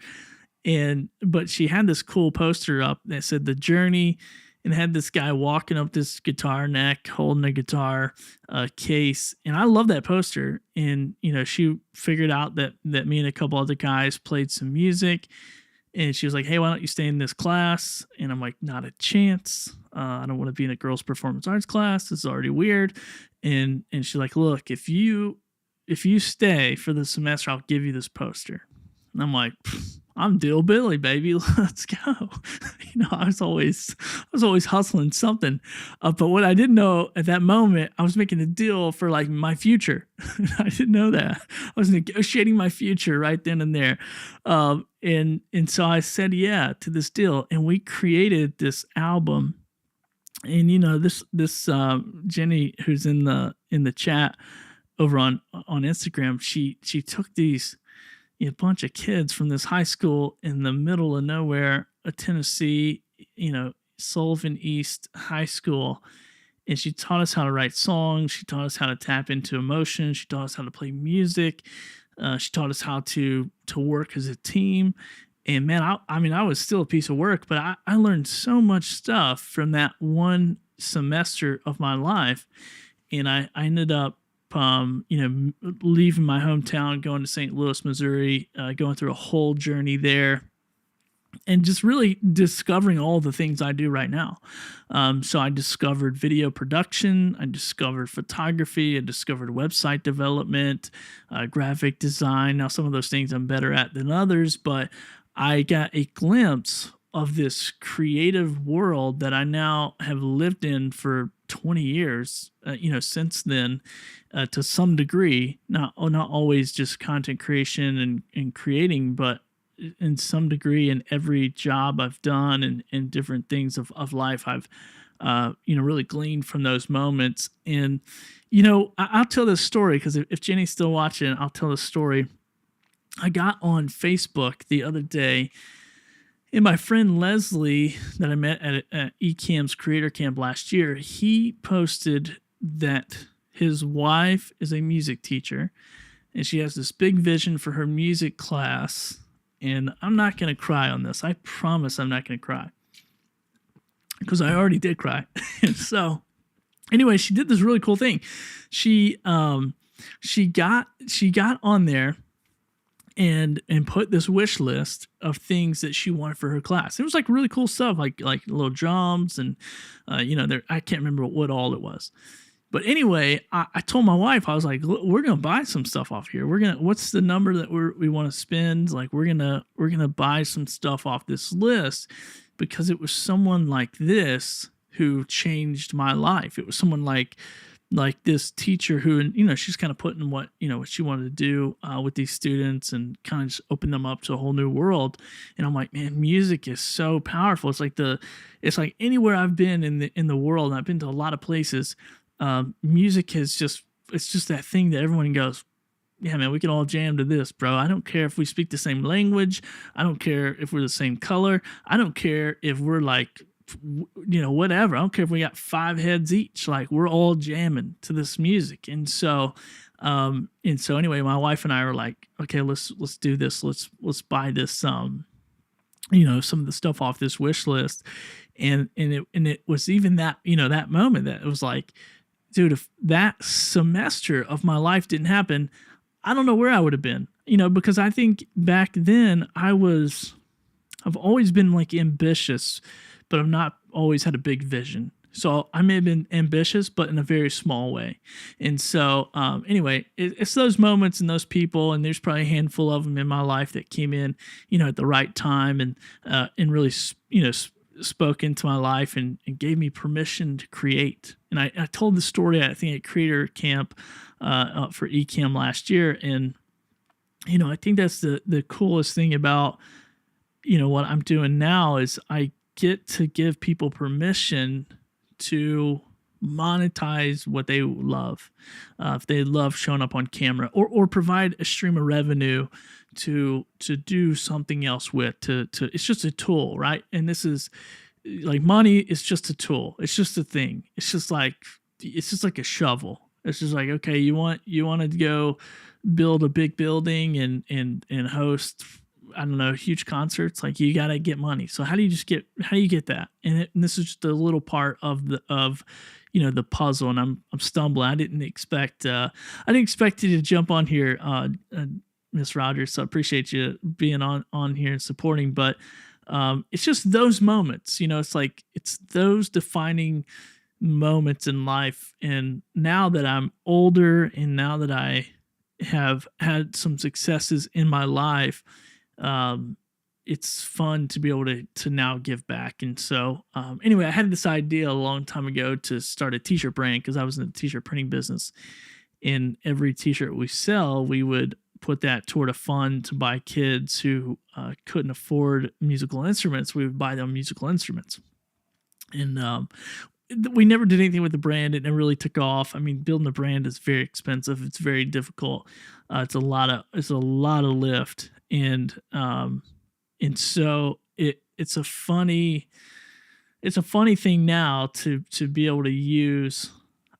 But she had this cool poster up that said the journey, and had this guy walking up this guitar neck holding a guitar case. And I love that poster. And, she figured out that me and a couple other guys played some music. And she was like, hey, why don't you stay in this class? And I'm like, not a chance. I don't want to be in a girls' performance arts class. This is already weird. And she's like, look, if you stay for the semester, I'll give you this poster. And I'm like, I'm Dill Billy, baby. Let's go. I was always hustling something. But what I didn't know at that moment, I was making a deal for like my future. I didn't know that. I was negotiating my future right then and there. And so I said yeah to this deal, and we created this album. And this Jenny, who's in the chat over on Instagram, she took these a bunch of kids from this high school in the middle of nowhere, Tennessee, Sullivan East High School. And she taught us how to write songs. She taught us how to tap into emotion. She taught us how to play music. She taught us how to work as a team. And man, I was still a piece of work, but I learned so much stuff from that one semester of my life. And I ended up leaving my hometown, going to St. Louis, Missouri, going through a whole journey there, and just really discovering all the things I do right now. So I discovered video production, I discovered photography, I discovered website development, graphic design. Now, some of those things I'm better at than others, but I got a glimpse of this creative world that I now have lived in for 20 years, since then, to some degree, not always just content creation and creating, but in some degree in every job I've done and different things of life, I've, really gleaned from those moments. And, I'll tell this story because if Jenny's still watching, I'll tell this story. I got on Facebook the other day, and my friend Leslie that I met at Ecamm's Creator Camp last year, he posted that his wife is a music teacher, and she has this big vision for her music class. And I'm not going to cry on this. I promise I'm not going to cry, because I already did cry. And so anyway, she did this really cool thing. She got on there and put this wish list of things that she wanted for her class. It was like really cool stuff, like little drums and I can't remember what all it was. But anyway, I told my wife, I was like, look, we're gonna buy some stuff off here. What's the number that we want to spend? Like we're gonna buy some stuff off this list, because it was someone like this who changed my life. It was someone like this teacher who, she's kind of putting what she wanted to do with these students, and kind of just open them up to a whole new world. And I'm like, man, music is so powerful. It's like anywhere I've been in the world, and I've been to a lot of places. Music it's just that thing that everyone goes, yeah, man, we can all jam to this, bro. I don't care if we speak the same language. I don't care if we're the same color. I don't care if we're like, whatever. I don't care if we got 5 heads each. Like, we're all jamming to this music. And so anyway, my wife and I were like, okay, let's do this. Let's buy this, some of the stuff off this wish list. And it was even that, that moment that it was like, dude, if that semester of my life didn't happen, I don't know where I would have been, because I think back then I've always been like ambitious, but I've not always had a big vision. So I may have been ambitious, but in a very small way. And so anyway, it's those moments and those people, and there's probably a handful of them in my life that came in, at the right time, and really, spoke into my life and gave me permission to create. And I told the story, I think, at Creator Camp for Ecamm last year. And, I think that's the coolest thing about, what I'm doing now is I get to give people permission to monetize what they love. If they love showing up on camera, or provide a stream of revenue to do something else with, it's just a tool, right? And this is like money is just a tool. It's just a thing. It's just like a shovel. It's just like, okay, you want to go build a big building and host, I don't know, huge concerts. Like, you got to get money. So how do you get that? And this is just a little part of the puzzle. And I'm stumbling. I didn't expect you to jump on here, Miss Rogers. So I appreciate you being on here and supporting. But it's just those moments, it's like, it's those defining moments in life. And now that I'm older and now that I have had some successes in my life, it's fun to be able to now give back. And so, anyway, I had this idea a long time ago to start a t-shirt brand, because I was in the t-shirt printing business. In every t-shirt we sell, we would put that toward a fund to buy kids who couldn't afford musical instruments. We would buy them musical instruments. And we never did anything with the brand. It never really took off. I mean, building a brand is very expensive. It's very difficult. It's a lot of lift. And so it's a funny thing now to be able to use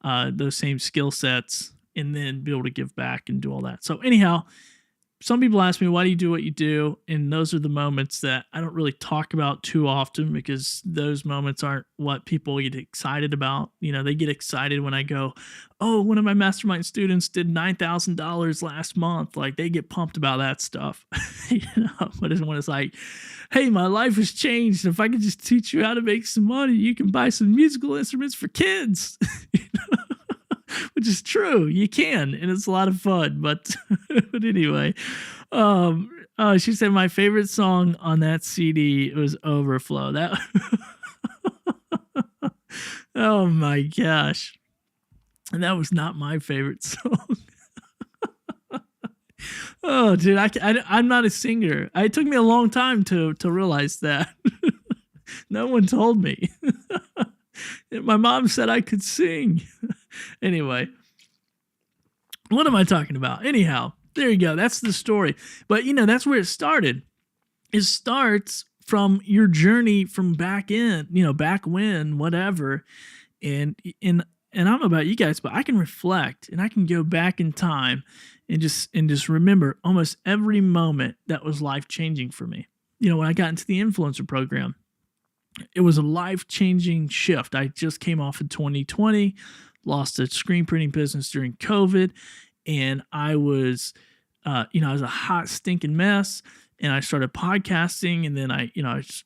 those same skill sets and then be able to give back and do all that. So anyhow, some people ask me, why do you do what you do? And those are the moments that I don't really talk about too often, because those moments aren't what people get excited about. They get excited when I go, oh, one of my mastermind students did $9,000 last month. Like, they get pumped about that stuff. But when it's like, hey, my life has changed. If I could just teach you how to make some money, you can buy some musical instruments for kids. Which is true. You can, and it's a lot of fun. But anyway, she said my favorite song on that CD was Overflow. That oh my gosh. And that was not my favorite song. Oh, dude, I'm not a singer. It took me a long time to realize that. No one told me. My mom said I could sing. Anyway, what am I talking about? Anyhow, there you go. That's the story. But, that's where it started. It starts from your journey from back when, whatever. And I don't know about you guys, but I can reflect and I can go back in time and just remember almost every moment that was life-changing for me. When I got into the influencer program, it was a life-changing shift. I just came off of 2020, lost a screen printing business during COVID, and I was, I was a hot, stinking mess. And I started podcasting, and then I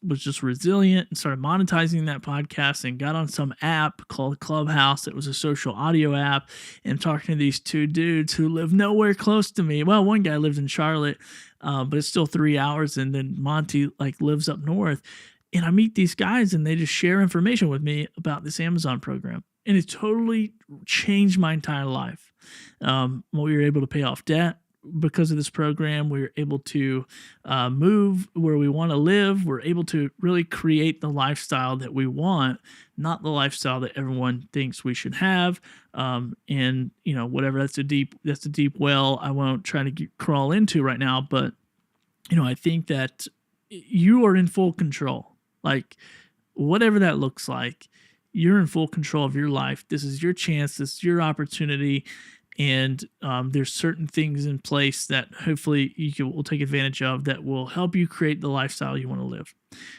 was just resilient and started monetizing that podcast and got on some app called Clubhouse. It was a social audio app, and talking to these two dudes who live nowhere close to me. Well, one guy lives in Charlotte, but it's still 3 hours, and then Monty lives up north. And I meet these guys, and they just share information with me about this Amazon program. And it totally changed my entire life. We were able to pay off debt because of this program. We were able to move where we want to live. We're able to really create the lifestyle that we want, not the lifestyle that everyone thinks we should have. And whatever, that's a deep well I won't try to crawl into right now. But I think that you are in full control. Like, whatever that looks like, you're in full control of your life. This is your chance. This is your opportunity. And there's certain things in place that hopefully will take advantage of that will help you create the lifestyle you want to live.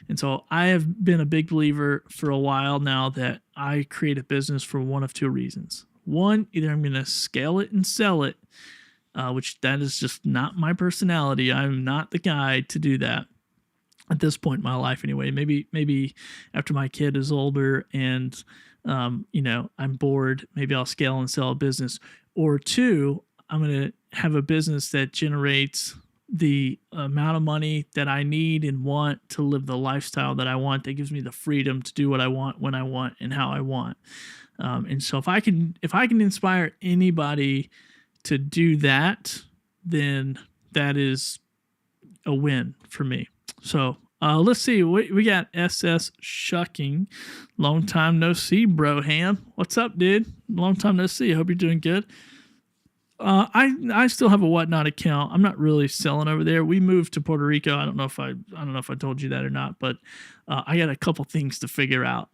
And so I have been a big believer for a while now that I create a business for one of two reasons. One, either I'm going to scale it and sell it, which that is just not my personality. I'm not the guy to do that at this point in my life anyway. Maybe after my kid is older and I'm bored, maybe I'll scale and sell a business. Or two, I'm going to have a business that generates the amount of money that I need and want to live the lifestyle that I want, that gives me the freedom to do what I want, when I want, and how I want. And so if I can inspire anybody to do that, then that is a win for me. So let's see. We got SS Shucking. Long time no see, bro. Ham. What's up, dude? Long time no see. I hope you're doing good. I still have a Whatnot account. I'm not really selling over there. We moved to Puerto Rico. I don't know if I told you that or not, but I got a couple things to figure out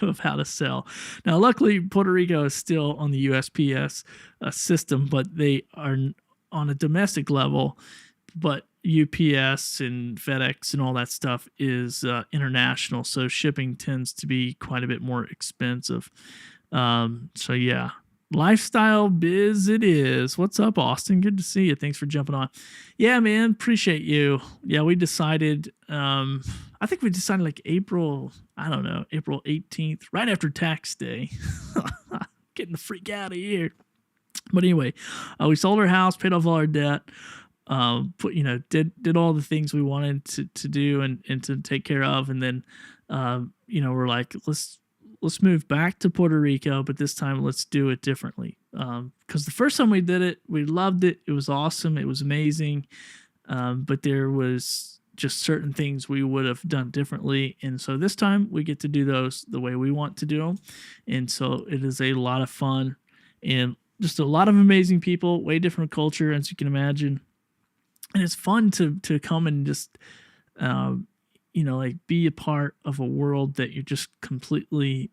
of how to sell. Now, luckily, Puerto Rico is still on the USPS system, but they are on a domestic level. But UPS and FedEx and all that stuff is international, so shipping tends to be quite a bit more expensive. So yeah, lifestyle biz it is. What's up, Austin? Good to see you. Thanks for jumping on. Yeah, man, appreciate you. Yeah, we decided. I think we decided like April. I don't know, April 18th, right after tax day. Getting the freak out of here. But anyway, we sold our house, paid off all our debt. Did all the things we wanted to do and to take care of, and then we're like, let's move back to Puerto Rico, but this time let's do it differently. Because the first time we did it, we loved it. It was awesome. It was amazing. But there was just certain things we would have done differently. And so this time we get to do those the way we want to do them. And so it is a lot of fun and just a lot of amazing people, way different culture, as you can imagine. And it's fun to come and just, like be a part of a world that you're just completely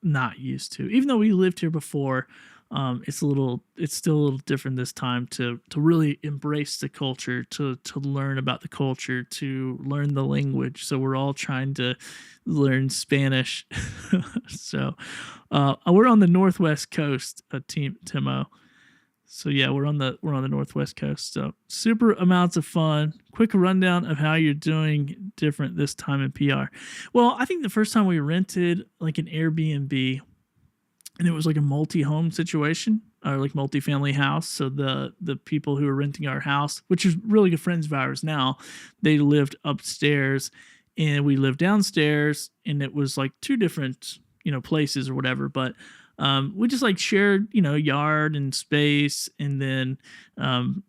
not used to. Even though we lived here before, it's still a little different this time to really embrace the culture, to learn about the culture, to learn the language. So we're all trying to learn Spanish. So we're on the Northwest Coast, Timo. So yeah, we're on the Northwest Coast. So super amounts of fun. Quick rundown of how you're doing different this time in PR. Well, I think the first time we rented like an Airbnb, and it was like a multi-home situation or like multi-family house. So the people who were renting our house, which is really good friends of ours now, they lived upstairs and we lived downstairs, and it was like two different places or whatever, but we just like shared, yard and space. And then,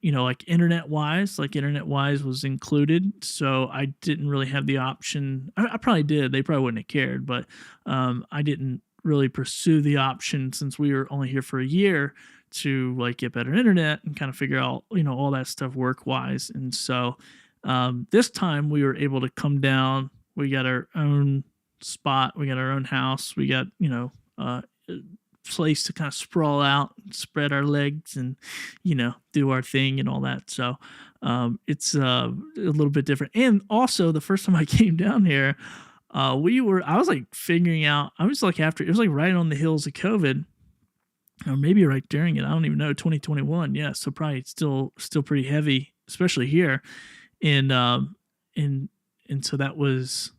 like internet wise was included. So I didn't really have the option. I probably did. They probably wouldn't have cared, but I didn't really pursue the option since we were only here for a year to like get better internet and kind of figure out, all that stuff work wise. And so this time we were able to come down. We got our own spot. We got our own house. We got, place to kind of sprawl out, spread our legs, and do our thing and all that. So it's a little bit different. And also, the first time I came down here, I was like figuring out. I was like after it was like right on the heels of COVID, or maybe right during it. I don't even know. 2021, yeah. So probably it's still pretty heavy, especially here, and so that was.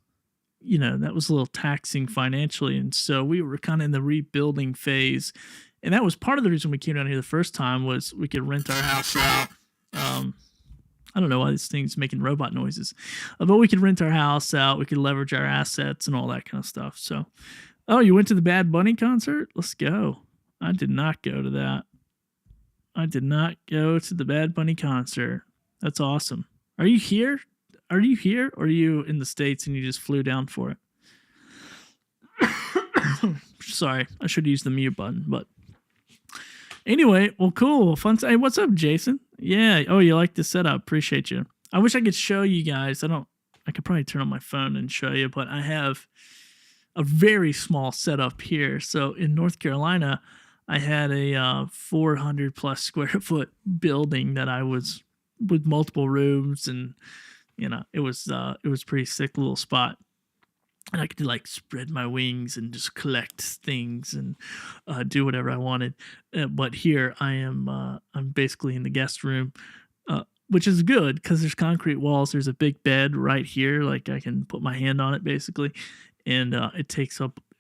That was a little taxing financially. And so we were kind of in the rebuilding phase. And that was part of the reason we came down here the first time was we could rent our house out. I don't know why this thing's making robot noises, but we could rent our house out. We could leverage our assets and all that kind of stuff. So, oh, you went to the Bad Bunny concert? Let's go. I did not go to that. I did not go to the Bad Bunny concert. That's awesome. Are you here? Are you here, or are you in the States and you just flew down for it? Sorry, I should use the mute button, but anyway, well, cool. Fun. Hey, what's up, Jason? Yeah. Oh, you like the setup. Appreciate you. I wish I could show you guys. I could probably turn on my phone and show you, but I have a very small setup here. So in North Carolina, I had a 400 plus square foot building that I was with multiple rooms, and it was pretty sick little spot, and I could like spread my wings and just collect things and do whatever I wanted. But here I am, I'm basically in the guest room, which is good because there's concrete walls. There's a big bed right here, like I can put my hand on it basically, and it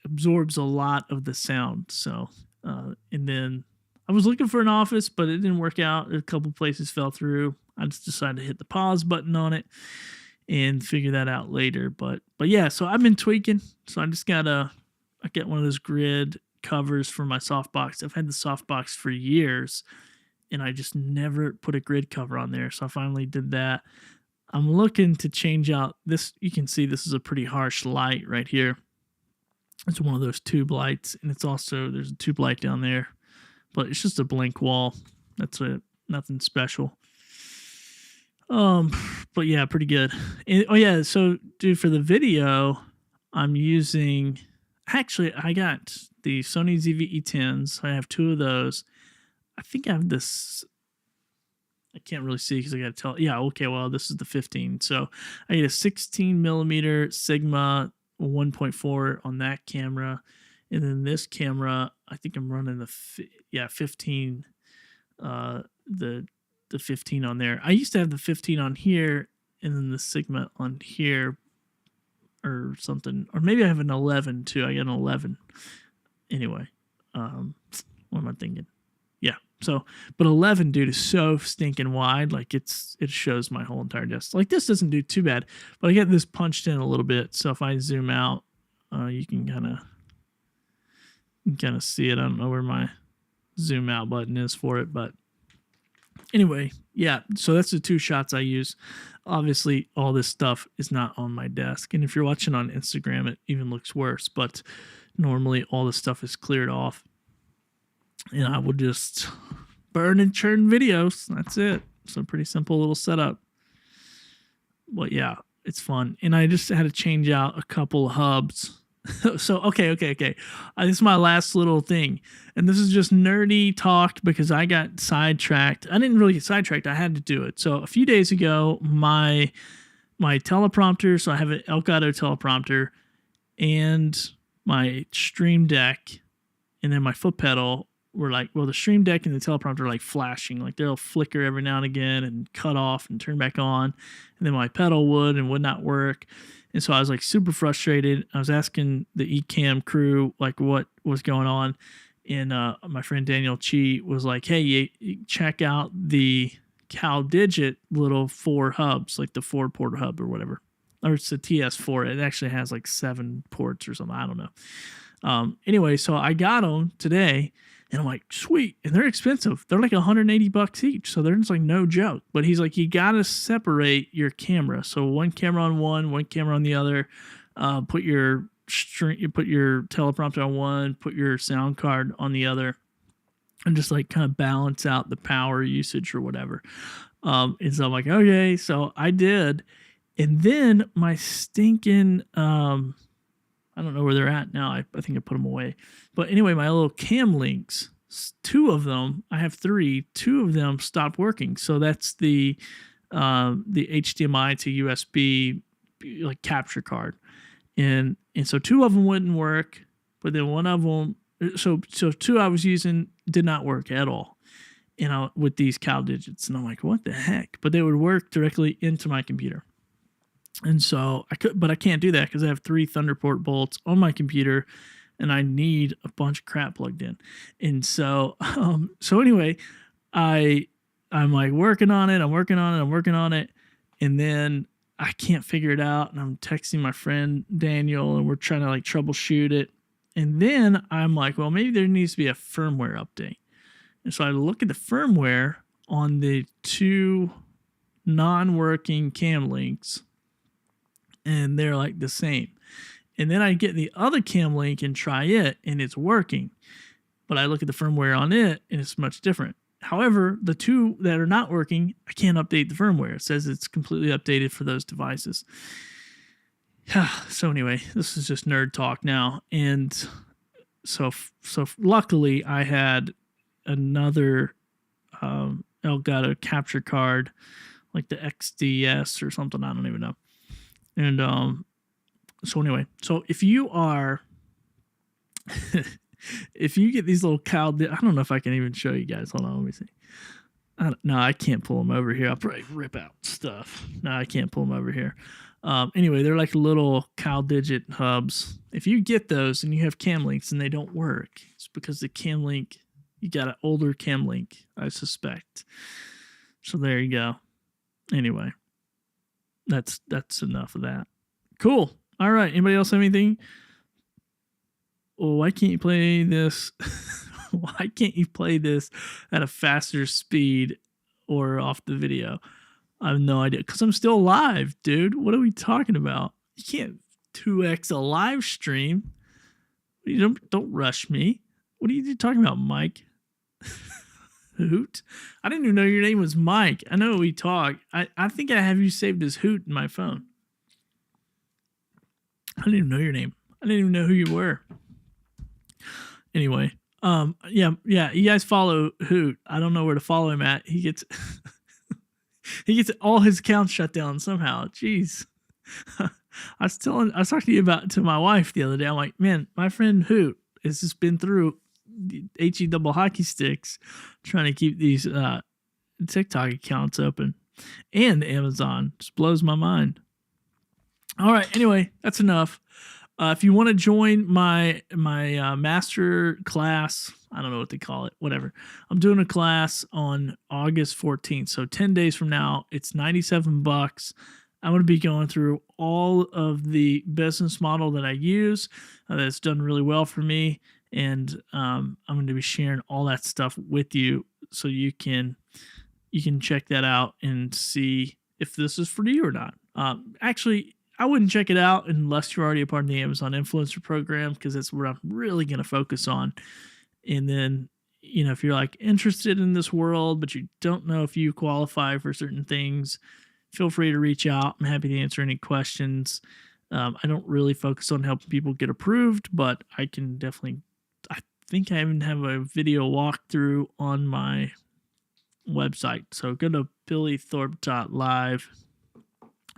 absorbs a lot of the sound. So, and then I was looking for an office, but it didn't work out. A couple places fell through. I just decided to hit the pause button on it and figure that out later. But yeah, so I've been tweaking. So I just I got one of those grid covers for my softbox. I've had the softbox for years, and I just never put a grid cover on there. So I finally did that. I'm looking to change out this. You can see this is a pretty harsh light right here. It's one of those tube lights, and it's also, there's a tube light down there, but it's just a blank wall. That's it. Nothing special. But yeah, pretty good. Oh yeah, so dude, for the video, I'm using. Actually, I got the Sony ZV-E10s. I have 2 of those. I think I have this. I can't really see because I got to tell. Yeah, okay. Well, this is the 15. So I get a 16 millimeter Sigma 1.4 on that camera, and then this camera, I think I'm running the 15. The 15 on there. I used to have the 15 on here, and then the Sigma on here, or something, or maybe I have an 11 too. I got an 11. Anyway, what am I thinking? Yeah. So, but 11, dude, is so stinking wide. Like it shows my whole entire desk. Like this doesn't do too bad, but I get this punched in a little bit. So if I zoom out, you can kind of see it. I don't know where my zoom out button is for it, but anyway, yeah. So that's the 2 shots I use. Obviously, all this stuff is not on my desk, and if you're watching on Instagram, it even looks worse. But normally, all the stuff is cleared off, and I will just burn and churn videos. That's it. So pretty simple little setup. But yeah, it's fun. And I just had to change out a couple of hubs. So, okay. This is my last little thing. And this is just nerdy talk because I got sidetracked. I didn't really get sidetracked. I had to do it. So a few days ago, my teleprompter, so I have an Elgato teleprompter and my Stream Deck and then my foot pedal were like, well, the Stream Deck and the teleprompter are like flashing. Like they'll flicker every now and again and cut off and turn back on. And then my pedal would not work. And so I was like super frustrated. I was asking the Ecamm crew like what was going on. And my friend Daniel Chi was like, hey, you check out the CalDigit little 4 hubs, like the 4-port hub or whatever. Or it's a TS4. It actually has like 7 ports or something. I don't know. Anyway, so I got them today. And I'm like, sweet. And they're expensive. They're like $180 each. So they're just like no joke. But he's like, you got to separate your camera. So one camera on one camera on the other. Put your teleprompter on one, put your sound card on the other. And just like kind of balance out the power usage or whatever. And so I'm like, okay. So I did. And then my stinking... I don't know where they're at now. I think I put them away. But anyway, my little cam links, 2 of them, I have 3, 2 of them stopped working. So that's the HDMI to USB like capture card. And so 2 of them wouldn't work, but then one of them, so 2 I was using did not work at all. With these CalDigits. And I'm like, what the heck? But they would work directly into my computer. And so I can't do that because I have 3 Thunderport bolts on my computer and I need a bunch of crap plugged in. And so, anyway, I'm like working on it. And then I can't figure it out. And I'm texting my friend Daniel and we're trying to like troubleshoot it. And then I'm like, well, maybe there needs to be a firmware update. And so I look at the firmware on the 2 non-working cam links. And they're like the same. And then I get the other cam link and try it, and it's working. But I look at the firmware on it, and it's much different. However, the 2 that are not working, I can't update the firmware. It says it's completely updated for those devices. So anyway, this is just nerd talk now. And so luckily, I had another Elgato capture card, like the XDS or something. I don't even know. And so anyway, so if you are, if you get these little I don't know if I can even show you guys. Hold on, let me see. No, I can't pull them over here. I'll probably rip out stuff. No, I can't pull them over here. Anyway, they're like little CalDigit hubs. If you get those and you have cam links and they don't work, it's because the cam link, you got an older cam link, I suspect. So there you go. Anyway. That's enough of that. Cool. All right. Anybody else have anything? Oh, why can't you play this? Why can't you play this at a faster speed or off the video? I have no idea. Because I'm still live, dude. What are we talking about? You can't 2x a live stream. You don't rush me. What are you talking about, Mike? Hoot? I didn't even know your name was Mike. I know we talk. I think I have you saved as Hoot in my phone. I didn't even know your name. I didn't even know who you were. Anyway, yeah, you guys follow Hoot. I don't know where to follow him at. He gets he gets all his accounts shut down somehow. Jeez. I was talking to you to my wife the other day. I'm like, man, my friend Hoot has just been through HE double hockey sticks trying to keep these TikTok accounts open, and Amazon. Just blows my mind. All right, anyway, that's enough. If you want to join my master class, I don't know what they call it, whatever. I'm doing a class on August 14th, so 10 days from now. It's $97. I'm going to be going through all of the business model that I use that's done really well for me, and I'm going to be sharing all that stuff with you, so you can check that out and see if this is for you or not. Actually, I wouldn't check it out unless you're already a part of the Amazon Influencer Program, because that's where I'm really going to focus on. And then, if you're like interested in this world, but you don't know if you qualify for certain things, feel free to reach out. I'm happy to answer any questions. I don't really focus on helping people get approved, but I can definitely, I think I even have a video walkthrough on my website. So go to billythorpe.live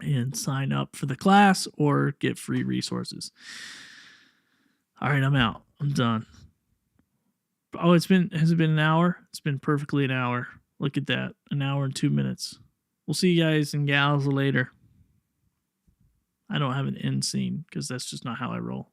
and sign up for the class or get free resources. All right, I'm out. I'm done. Oh, has it been an hour? It's been perfectly an hour. Look at that. An hour and 2 minutes. We'll see you guys and gals later. I don't have an end scene because that's just not how I roll.